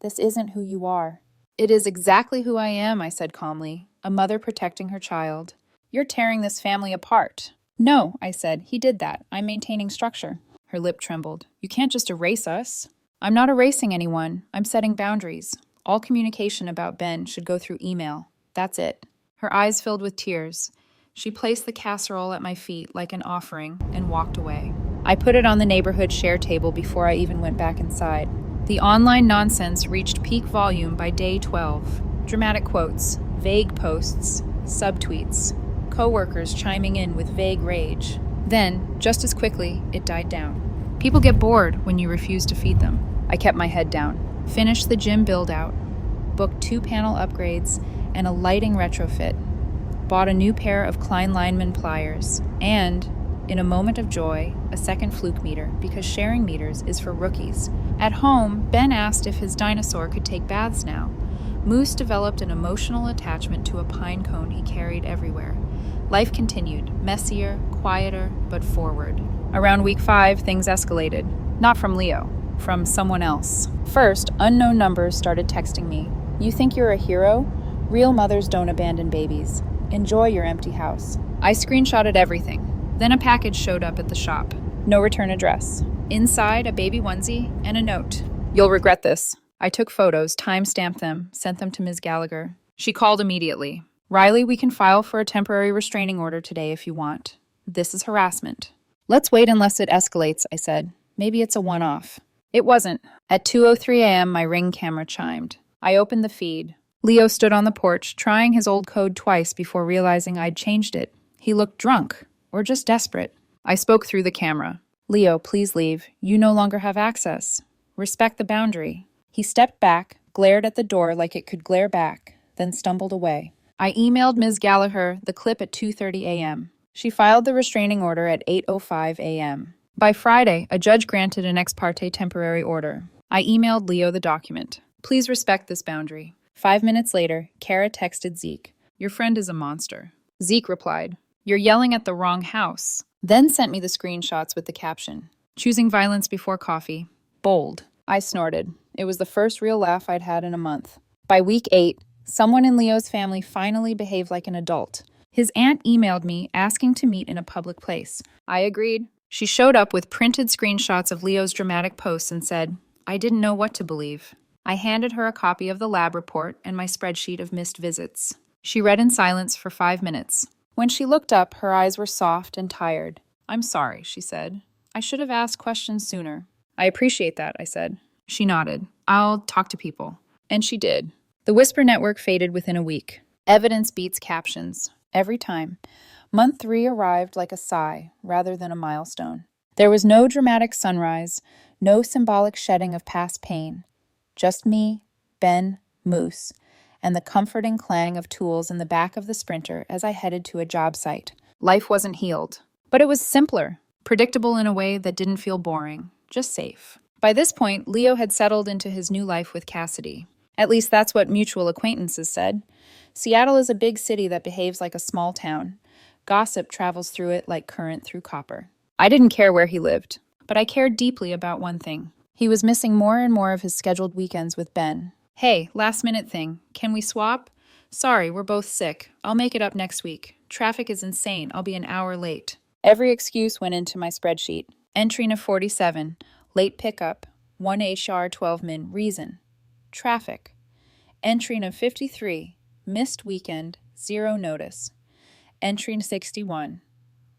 This isn't who you are. It is exactly who I am, I said calmly, a mother protecting her child. You're tearing this family apart. No, I said, he did that. I'm maintaining structure. Her lip trembled. You can't just erase us. I'm not erasing anyone. I'm setting boundaries. All communication about Ben should go through email. That's it. Her eyes filled with tears. She placed the casserole at my feet like an offering and walked away. I put it on the neighborhood share table before I even went back inside. The online nonsense reached peak volume by day 12. Dramatic quotes, vague posts, subtweets, coworkers chiming in with vague rage. Then, just as quickly, it died down. People get bored when you refuse to feed them. I kept my head down, finished the gym build-out, booked 2 panel upgrades and a lighting retrofit, bought a new pair of Klein Lineman pliers, and, in a moment of joy, a second fluke meter, because sharing meters is for rookies. At home, Ben asked if his dinosaur could take baths now. Moose developed an emotional attachment to a pine cone he carried everywhere. Life continued, messier, quieter, but forward. Around week 5, things escalated. Not from Leo, from someone else. First, unknown numbers started texting me. You think you're a hero? Real mothers don't abandon babies. Enjoy your empty house. I screenshotted everything. Then a package showed up at the shop. No return address. Inside, a baby onesie and a note. You'll regret this. I took photos, time-stamped them, sent them to Ms. Gallagher. She called immediately. Riley, we can file for a temporary restraining order today if you want. This is harassment. Let's wait unless it escalates, I said. Maybe it's a one-off. It wasn't. At 2:03 a.m., my Ring camera chimed. I opened the feed. Leo stood on the porch, trying his old code twice before realizing I'd changed it. He looked drunk, or just desperate. I spoke through the camera. Leo, please leave. You no longer have access. Respect the boundary. He stepped back, glared at the door like it could glare back, then stumbled away. I emailed Ms. Gallagher the clip at 2:30 a.m. She filed the restraining order at 8:05 a.m. By Friday, a judge granted an ex parte temporary order. I emailed Leo the document. Please respect this boundary. 5 minutes later, Kara texted Zeke. Your friend is a monster. Zeke replied, You're yelling at the wrong house. Then sent me the screenshots with the caption. Choosing violence before coffee. Bold. I snorted. It was the first real laugh I'd had in a month. By week 8, someone in Leo's family finally behaved like an adult. His aunt emailed me asking to meet in a public place. I agreed. She showed up with printed screenshots of Leo's dramatic posts and said, I didn't know what to believe. I handed her a copy of the lab report and my spreadsheet of missed visits. She read in silence for 5 minutes. When she looked up, her eyes were soft and tired. I'm sorry, she said. I should have asked questions sooner. I appreciate that, I said. She nodded. I'll talk to people. And she did. The Whisper network faded within a week. Evidence beats captions. Every time. Month 3 arrived like a sigh rather than a milestone. There was no dramatic sunrise, no symbolic shedding of past pain. Just me, Ben, Moose, and the comforting clang of tools in the back of the Sprinter as I headed to a job site. Life wasn't healed, but it was simpler, predictable in a way that didn't feel boring, just safe. By this point, Leo had settled into his new life with Cassidy. At least that's what mutual acquaintances said. Seattle is a big city that behaves like a small town. Gossip travels through it like current through copper. I didn't care where he lived, but I cared deeply about one thing. He was missing more and more of his scheduled weekends with Ben. Hey, last-minute thing. Can we swap? Sorry, we're both sick. I'll make it up next week. Traffic is insane. I'll be an hour late. Every excuse went into my spreadsheet. Entry of 47. Late pickup. 1 HR 12-min. Reason. Traffic. Entry of 53. Missed weekend. 0 notice. Entry 61.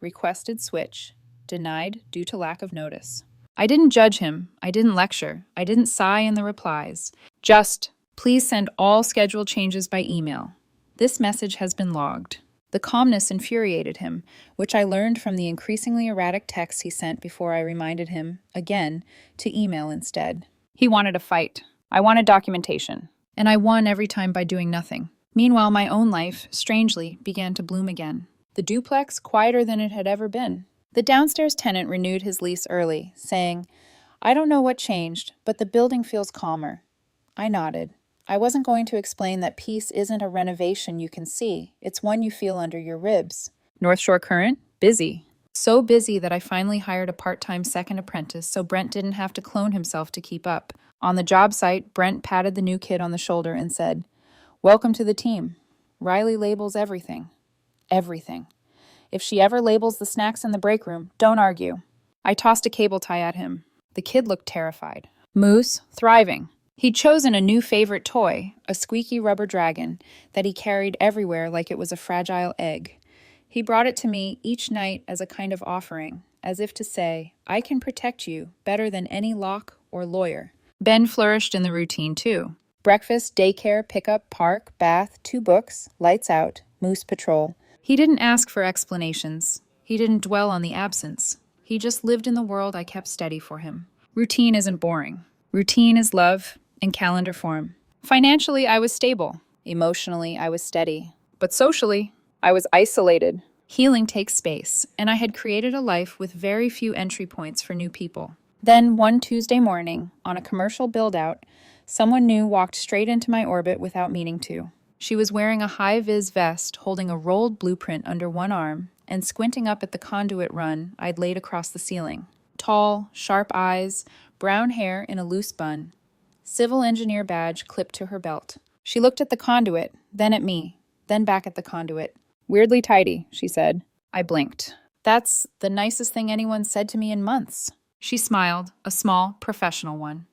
Requested switch. Denied due to lack of notice. I didn't judge him. I didn't lecture. I didn't sigh in the replies. Just, please send all schedule changes by email. This message has been logged. The calmness infuriated him, which I learned from the increasingly erratic texts he sent before I reminded him, again, to email instead. He wanted a fight. I wanted documentation. And I won every time by doing nothing. Meanwhile, my own life, strangely, began to bloom again. The duplex, quieter than it had ever been. The downstairs tenant renewed his lease early, saying, I don't know what changed, but the building feels calmer. I nodded. I wasn't going to explain that peace isn't a renovation you can see. It's one you feel under your ribs. North Shore Current? Busy. So busy that I finally hired a part-time second apprentice so Brent didn't have to clone himself to keep up. On the job site, Brent patted the new kid on the shoulder and said, Welcome to the team. Riley labels everything. Everything. If she ever labels the snacks in the break room, don't argue. I tossed a cable tie at him. The kid looked terrified. Moose, thriving. He'd chosen a new favorite toy, a squeaky rubber dragon, that he carried everywhere like it was a fragile egg. He brought it to me each night as a kind of offering, as if to say, I can protect you better than any lock or lawyer. Ben flourished in the routine too. Breakfast, daycare, pickup, park, bath, 2 books, lights out, Moose patrol. He didn't ask for explanations. He didn't dwell on the absence. He just lived in the world I kept steady for him. Routine isn't boring. Routine is love in calendar form. Financially, I was stable. Emotionally, I was steady. But socially, I was isolated. Healing takes space, and I had created a life with very few entry points for new people. Then, one Tuesday morning, on a commercial build-out, someone new walked straight into my orbit without meaning to. She was wearing a high-vis vest, holding a rolled blueprint under one arm, and squinting up at the conduit run I'd laid across the ceiling. Tall, sharp eyes, brown hair in a loose bun. Civil engineer badge clipped to her belt. She looked at the conduit, then at me, then back at the conduit. Weirdly tidy, she said. I blinked. That's the nicest thing anyone said to me in months. She smiled, a small, professional one.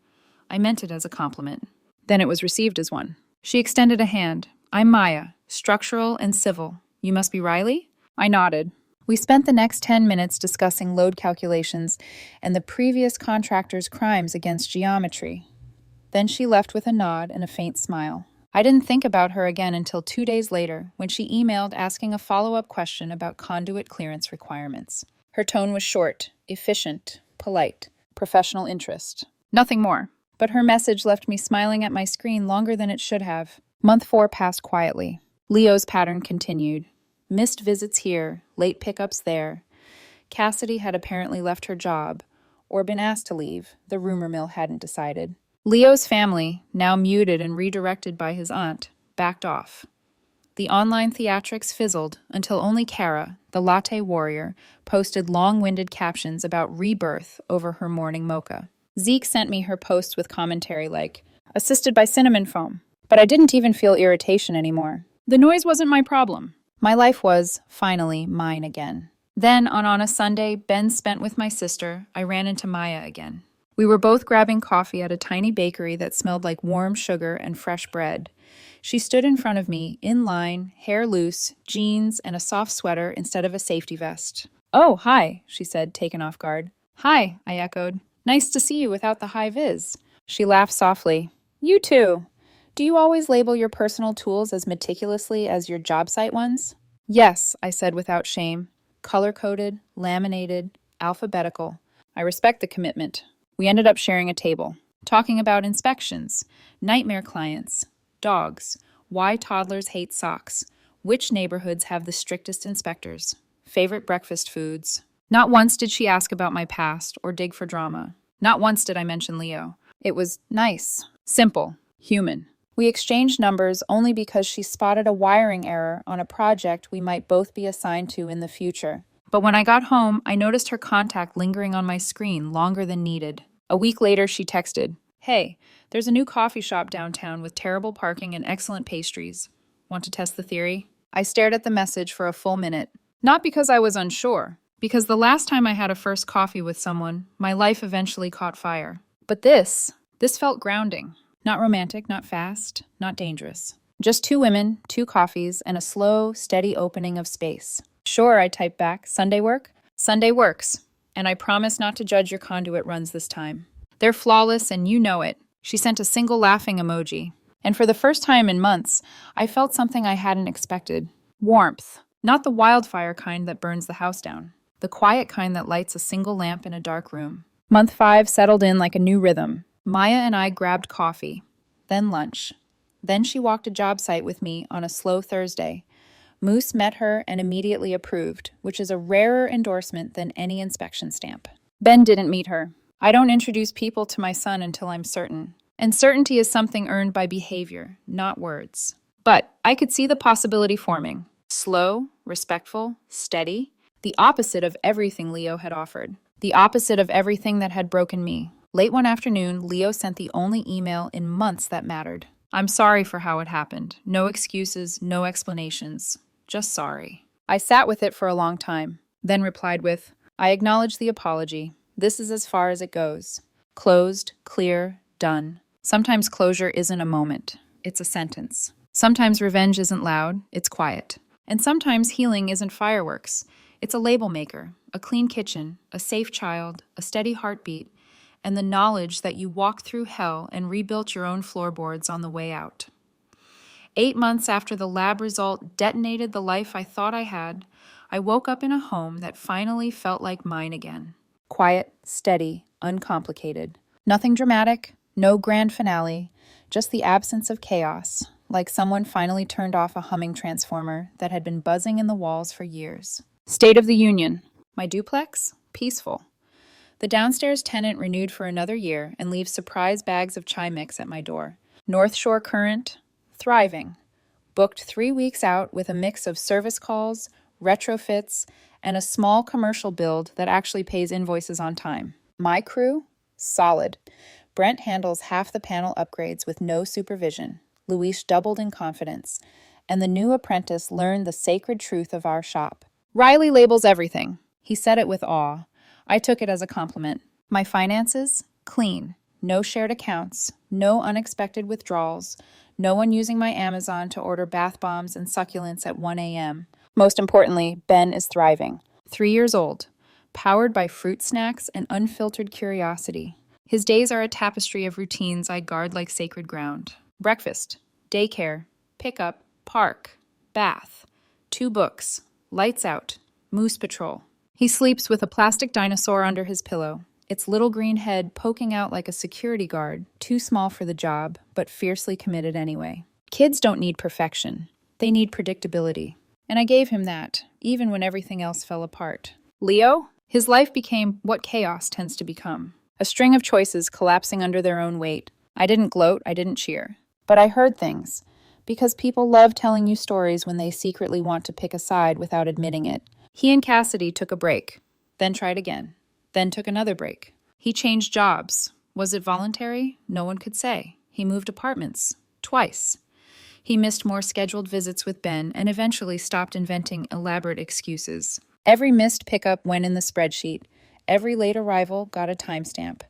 I meant it as a compliment. Then it was received as one. She extended a hand. I'm Maya, structural and civil. You must be Riley? I nodded. We spent the next 10 minutes discussing load calculations and the previous contractor's crimes against geometry. Then she left with a nod and a faint smile. I didn't think about her again until 2 days later, when she emailed asking a follow-up question about conduit clearance requirements. Her tone was short, efficient, polite, professional interest. Nothing more. But her message left me smiling at my screen longer than it should have. Month 4 passed quietly. Leo's pattern continued. Missed visits here, late pickups there. Cassidy had apparently left her job, or been asked to leave. The rumor mill hadn't decided. Leo's family, now muted and redirected by his aunt, backed off. The online theatrics fizzled until only Kara, the latte warrior, posted long-winded captions about rebirth over her morning mocha. Zeke sent me her posts with commentary like, assisted by cinnamon foam. But I didn't even feel irritation anymore. The noise wasn't my problem. My life was, finally, mine again. Then, on a Sunday Ben spent with my sister, I ran into Maya again. We were both grabbing coffee at a tiny bakery that smelled like warm sugar and fresh bread. She stood in front of me, in line, hair loose, jeans, and a soft sweater instead of a safety vest. Oh, hi, she said, taken off guard. Hi, I echoed. Nice to see you without the high vis. She laughed softly. You too. Do you always label your personal tools as meticulously as your job site ones? Yes, I said without shame. Color-coded, laminated, alphabetical. I respect the commitment. We ended up sharing a table, talking about inspections, nightmare clients, dogs, why toddlers hate socks, which neighborhoods have the strictest inspectors, favorite breakfast foods. Not once did she ask about my past or dig for drama. Not once did I mention Leo. It was nice, simple, human. We exchanged numbers only because she spotted a wiring error on a project we might both be assigned to in the future. But when I got home, I noticed her contact lingering on my screen longer than needed. A week later, she texted, Hey, there's a new coffee shop downtown with terrible parking and excellent pastries. Want to test the theory? I stared at the message for a full minute. Not because I was unsure, because the last time I had a first coffee with someone, my life eventually caught fire. But this felt grounding. Not romantic, not fast, not dangerous. Just two women, two coffees, and a slow, steady opening of space. Sure, I typed back. Sunday work? Sunday works. And I promise not to judge your conduit runs this time. They're flawless, and you know it. She sent a single laughing emoji. And for the first time in months, I felt something I hadn't expected. Warmth. Not the wildfire kind that burns the house down. The quiet kind that lights a single lamp in a dark room. Month 5 settled in like a new rhythm. Maya and I grabbed coffee. Then lunch. Then she walked a job site with me on a slow Thursday. Moose met her and immediately approved, which is a rarer endorsement than any inspection stamp. Ben didn't meet her. I don't introduce people to my son until I'm certain. And certainty is something earned by behavior, not words. But I could see the possibility forming. Slow, respectful, steady. The opposite of everything Leo had offered. The opposite of everything that had broken me. Late one afternoon, Leo sent the only email in months that mattered. I'm sorry for how it happened. No excuses, no explanations. Just sorry. I sat with it for a long time, then replied with, I acknowledge the apology. This is as far as it goes. Closed, clear, done. Sometimes closure isn't a moment. It's a sentence. Sometimes revenge isn't loud. It's quiet. And sometimes healing isn't fireworks. It's a label maker, a clean kitchen, a safe child, a steady heartbeat, and the knowledge that you walked through hell and rebuilt your own floorboards on the way out. 8 months after the lab result detonated the life I thought I had, I woke up in a home that finally felt like mine again. Quiet, steady, uncomplicated. Nothing dramatic, no grand finale, just the absence of chaos, like someone finally turned off a humming transformer that had been buzzing in the walls for years. State of the Union. My duplex? Peaceful. The downstairs tenant renewed for another year and leaves surprise bags of chai mix at my door. North Shore Current? Thriving. Booked 3 weeks out with a mix of service calls, retrofits, and a small commercial build that actually pays invoices on time. My crew? Solid. Brent handles half the panel upgrades with no supervision. Luis doubled in confidence. And the new apprentice learned the sacred truth of our shop. Riley labels everything. He said it with awe. I took it as a compliment. My finances? Clean. No shared accounts. No unexpected withdrawals. No one using my Amazon to order bath bombs and succulents at 1 a.m. Most importantly, Ben is thriving. 3 years old. Powered by fruit snacks and unfiltered curiosity. His days are a tapestry of routines I guard like sacred ground. Breakfast. Daycare. Pickup. Park. Bath. 2 books. Lights out. Moose patrol. He sleeps with a plastic dinosaur under his pillow, its little green head poking out like a security guard, too small for the job, but fiercely committed anyway. Kids don't need perfection. They need predictability. And I gave him that, even when everything else fell apart. Leo? His life became what chaos tends to become. A string of choices collapsing under their own weight. I didn't gloat, I didn't cheer. But I heard things. Because people love telling you stories when they secretly want to pick a side without admitting it. He and Cassidy took a break, then tried again, then took another break. He changed jobs. Was it voluntary? No one could say. He moved apartments. Twice. He missed more scheduled visits with Ben and eventually stopped inventing elaborate excuses. Every missed pickup went in the spreadsheet. Every late arrival got a timestamp.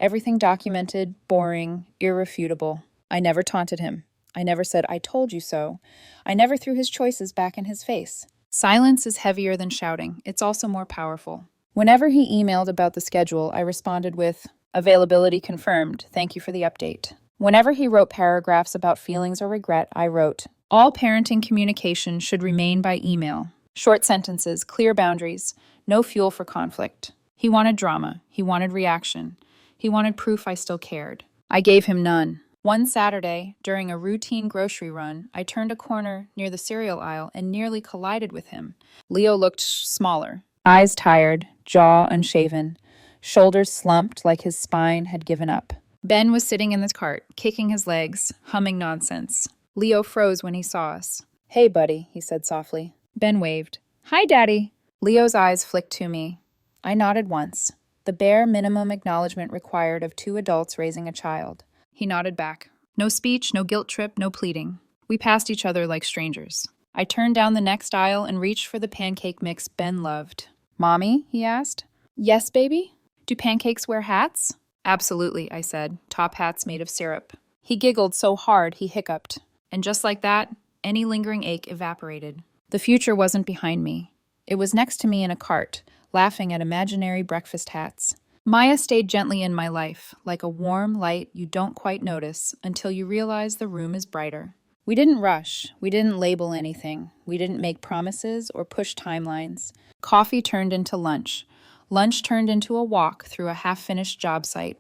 Everything documented, boring, irrefutable. I never taunted him. I never said, "I told you so." I never threw his choices back in his face. Silence is heavier than shouting. It's also more powerful. Whenever he emailed about the schedule, I responded with, "Availability confirmed. Thank you for the update." Whenever he wrote paragraphs about feelings or regret, I wrote, "All parenting communication should remain by email. Short sentences, clear boundaries, no fuel for conflict." He wanted drama. He wanted reaction. He wanted proof I still cared. I gave him none. One Saturday, during a routine grocery run, I turned a corner near the cereal aisle and nearly collided with him. Leo looked smaller, eyes tired, jaw unshaven, shoulders slumped like his spine had given up. Ben was sitting in the cart, kicking his legs, humming nonsense. Leo froze when he saw us. "Hey, buddy," he said softly. Ben waved. "Hi, Daddy." Leo's eyes flicked to me. I nodded once, the bare minimum acknowledgement required of two adults raising a child. He nodded back. No speech, no guilt trip, no pleading. We passed each other like strangers. I turned down the next aisle and reached for the pancake mix Ben loved. "Mommy?" he asked. "Yes, baby?" "Do pancakes wear hats?" "Absolutely," I said. "Top hats made of syrup." He giggled so hard he hiccuped. And just like that, any lingering ache evaporated. The future wasn't behind me. It was next to me in a cart, laughing at imaginary breakfast hats. Maya stayed gently in my life, like a warm light you don't quite notice until you realize the room is brighter. We didn't rush. We didn't label anything. We didn't make promises or push timelines. Coffee turned into lunch. Lunch turned into a walk through a half-finished job site.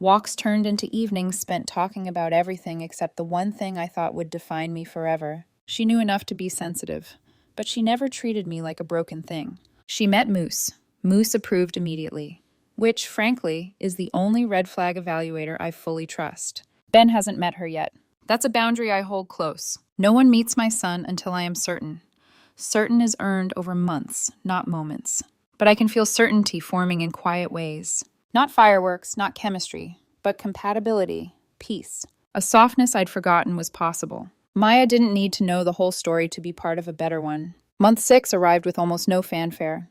Walks turned into evenings spent talking about everything except the one thing I thought would define me forever. She knew enough to be sensitive, but she never treated me like a broken thing. She met Moose. Moose approved immediately. Which, frankly, is the only red flag evaluator I fully trust. Ben hasn't met her yet. That's a boundary I hold close. No one meets my son until I am certain. Certain is earned over months, not moments. But I can feel certainty forming in quiet ways. Not fireworks, not chemistry, but compatibility, peace. A softness I'd forgotten was possible. Maya didn't need to know the whole story to be part of a better one. Month 6 arrived with almost no fanfare.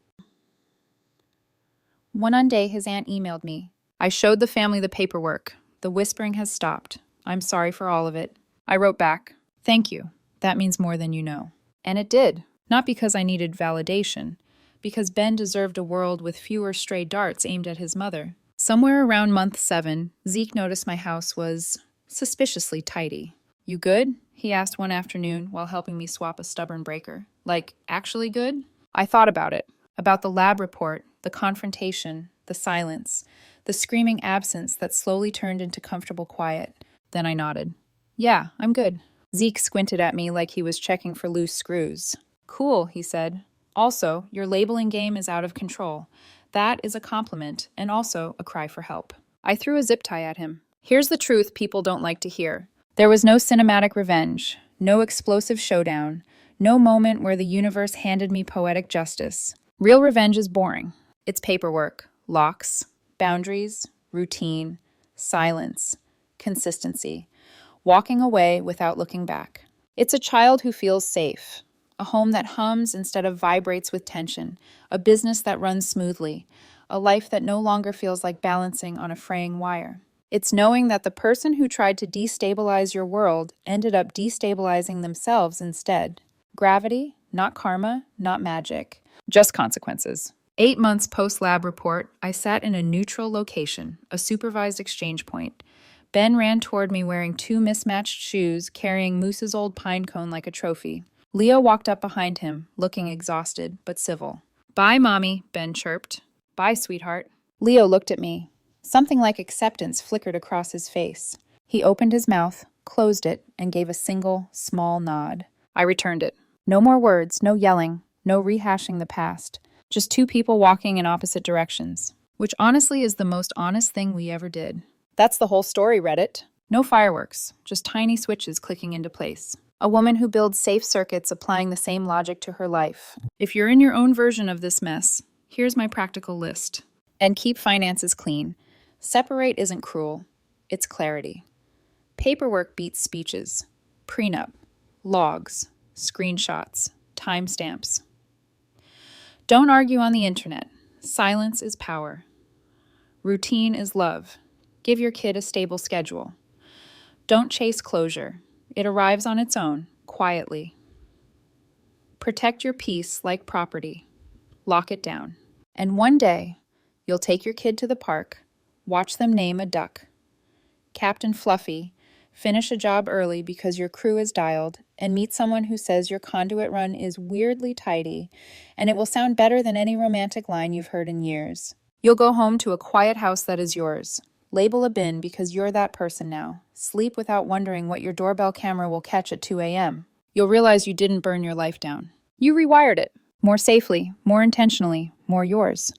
One day, his aunt emailed me. I showed the family the paperwork. The whispering has stopped. I'm sorry for all of it. I wrote back, "Thank you. That means more than you know." And it did. Not because I needed validation. Because Ben deserved a world with fewer stray darts aimed at his mother. Somewhere around month 7, Zeke noticed my house was suspiciously tidy. "You good?" he asked one afternoon while helping me swap a stubborn breaker. Like, actually good? I thought about it. About the lab report, the confrontation, the silence, the screaming absence that slowly turned into comfortable quiet. Then I nodded. "Yeah, I'm good." Zeke squinted at me like he was checking for loose screws. "Cool," he said. "Also, your labeling game is out of control. That is a compliment and also a cry for help." I threw a zip tie at him. Here's the truth people don't like to hear. There was no cinematic revenge, no explosive showdown, no moment where the universe handed me poetic justice. Real revenge is boring. It's paperwork, locks, boundaries, routine, silence, consistency, walking away without looking back. It's a child who feels safe, a home that hums instead of vibrates with tension, a business that runs smoothly, a life that no longer feels like balancing on a fraying wire. It's knowing that the person who tried to destabilize your world ended up destabilizing themselves instead. Gravity, not karma, not magic. Just consequences. 8 months post-lab report, I sat in a neutral location, a supervised exchange point. Ben ran toward me wearing 2 mismatched shoes, carrying Moose's old pine cone like a trophy. Leo walked up behind him, looking exhausted, but civil. "Bye, Mommy," Ben chirped. "Bye, sweetheart." Leo looked at me. Something like acceptance flickered across his face. He opened his mouth, closed it, and gave a single, small nod. I returned it. No more words, no yelling, no rehashing the past. Just 2 people walking in opposite directions. Which honestly is the most honest thing we ever did. That's the whole story, Reddit. No fireworks, just tiny switches clicking into place. A woman who builds safe circuits applying the same logic to her life. If you're in your own version of this mess, here's my practical list. And keep finances clean. Separate isn't cruel, it's clarity. Paperwork beats speeches. Prenup, logs, screenshots, timestamps. Don't argue on the internet. Silence is power. Routine is love. Give your kid a stable schedule. Don't chase closure. It arrives on its own, quietly. Protect your peace like property. Lock it down. And one day, you'll take your kid to the park, watch them name a duck. Captain Fluffy, finish a job early because your crew is dialed, and meet someone who says your conduit run is weirdly tidy, and it will sound better than any romantic line you've heard in years. You'll go home to a quiet house that is yours. Label a bin because you're that person now. Sleep without wondering what your doorbell camera will catch at 2 a.m. You'll realize you didn't burn your life down. You rewired it. More safely, more intentionally, more yours.